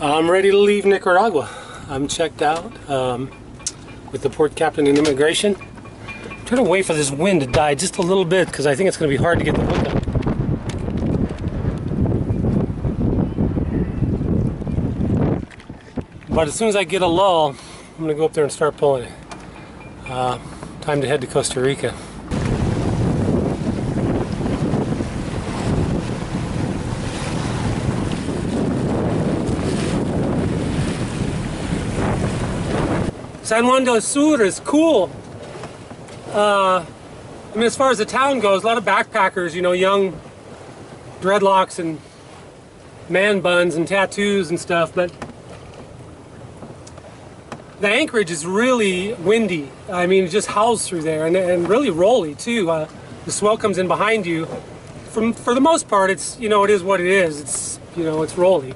I'm ready to leave Nicaragua. I'm checked out with the port captain and immigration. I'm trying to wait for this wind to die just a little bit because I think it's going to be hard to get the hook up. But as soon as I get a lull, I'm going to go up there and start pulling it. Time to head to Costa Rica. San Juan del Sur is cool. I mean, as far as the town goes, a lot of backpackers, you know, young dreadlocks and man buns and tattoos and stuff, but the anchorage is really windy. I mean, it just howls through there, and really rolly too. The swell comes in behind you. For the most part, it's, you know, it is what it is. It's, you know, it's rolly.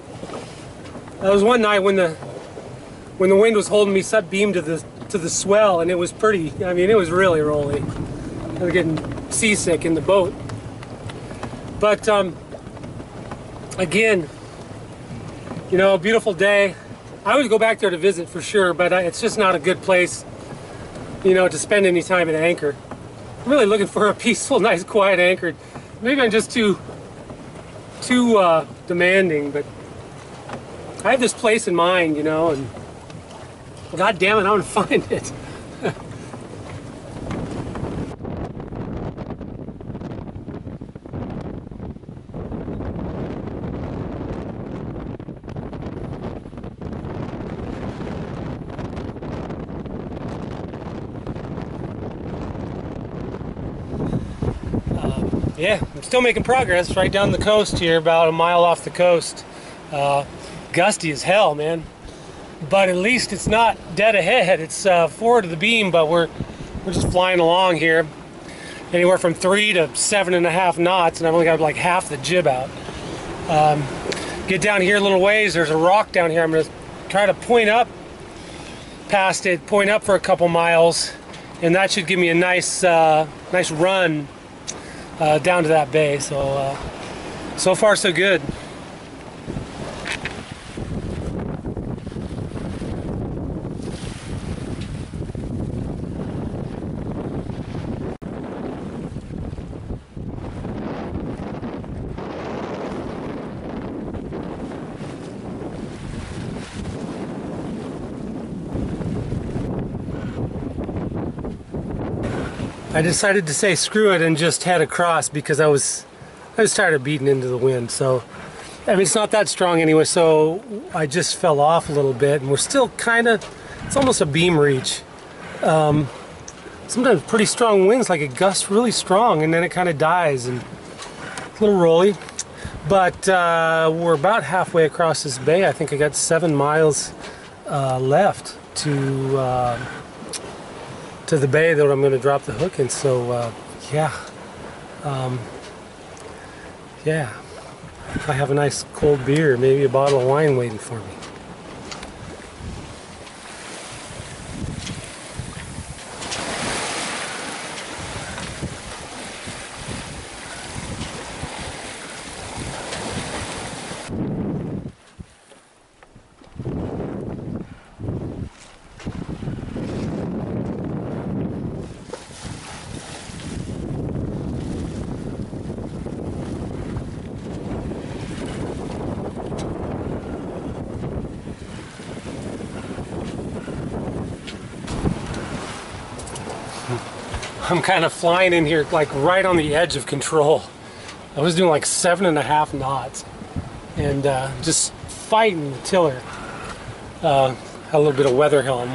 There was one night when the wind was holding me sub beam to the swell, and it was pretty. I mean, it was really rolly. I was getting seasick in the boat. But again, you know, a beautiful day. I would go back there to visit for sure, but it's just not a good place, you know, to spend any time at anchor. I'm really looking for a peaceful, nice, quiet anchor. Maybe I'm just too demanding, but I have this place in mind, you know, and God damn it, I want to find it. Yeah, I'm still making progress right down the coast here, about a mile off the coast. Gusty as hell, man. But at least it's not dead ahead. It's forward of the beam, but we're just flying along here. Anywhere from 3 to 7.5 knots, and I've only got like half the jib out. Get down here a little ways, there's a rock down here. I'm gonna try to point up past it, point up for a couple miles, and that should give me a nice nice run down to that bay. So so far so good. I decided to say screw it and just head across because I was tired of beating into the wind. So I mean, it's not that strong anyway, so I just fell off a little bit, and we're still kind of, it's almost a beam reach. Sometimes pretty strong winds, like it gusts really strong and then it kind of dies, and it's a little rolly. But we're about halfway across this bay. I think I got 7 miles left to the bay that I'm going to drop the hook in. So yeah, yeah, I have a nice cold beer, maybe a bottle of wine waiting for me. I'm kind of flying in here like right on the edge of control. I was doing like 7.5 knots and just fighting the tiller. Had a little bit of weather helm.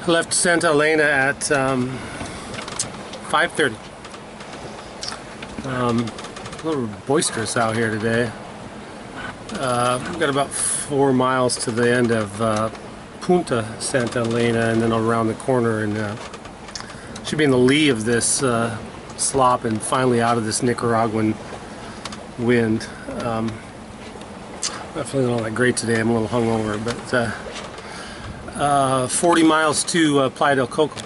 left Santa Elena at 5:30. A little boisterous out here today. We've got about 4 miles to the end of Punta Santa Elena, and then around the corner, and should be in the lee of this slop and finally out of this Nicaraguan wind. Not feeling all that great today. I'm a little hungover, but 40 miles to Playa del Coco.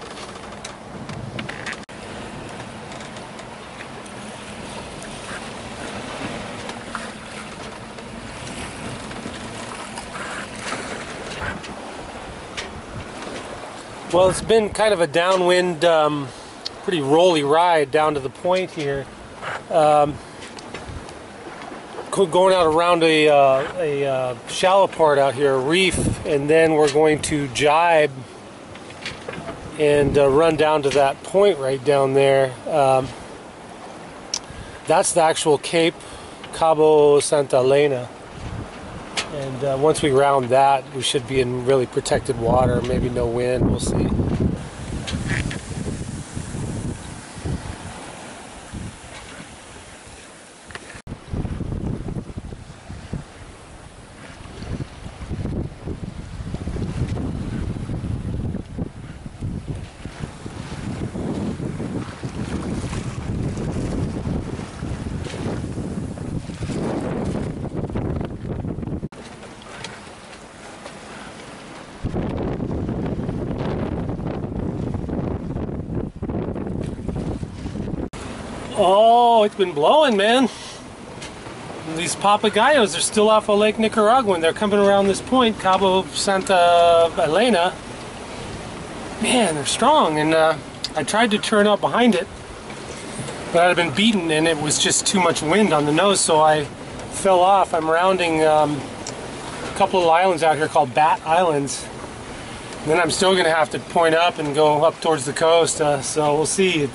Well, it's been kind of a downwind, pretty rolly ride down to the point here. Going out around a shallow part out here, a reef, and then we're going to jibe and run down to that point right down there. That's the actual Cape, Cabo Santa Elena. And once we round that, we should be in really protected water, maybe no wind, we'll see. Oh, it's been blowing, man. These papagayos are still off of Lake Nicaragua, and they're coming around this point, Cabo Santa Elena. Man, they're strong, and I tried to turn up behind it, but I'd been beaten, and it was just too much wind on the nose, so I fell off. I'm rounding a couple of islands out here called Bat Islands. And then I'm still going to have to point up and go up towards the coast, so we'll see.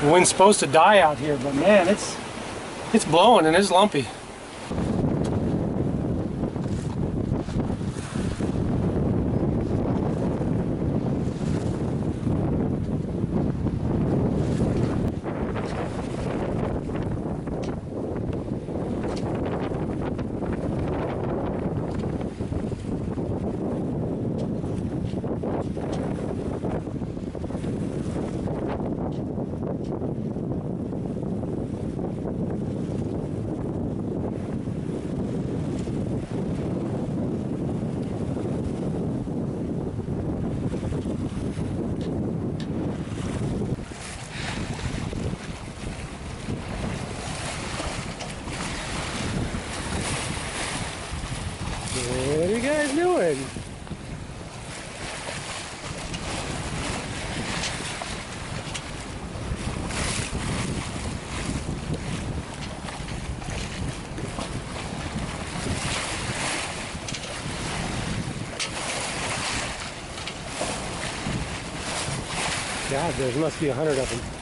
The wind's supposed to die out here, but man, it's blowing and it's lumpy. What are you guys doing? God, there must be 100 of them.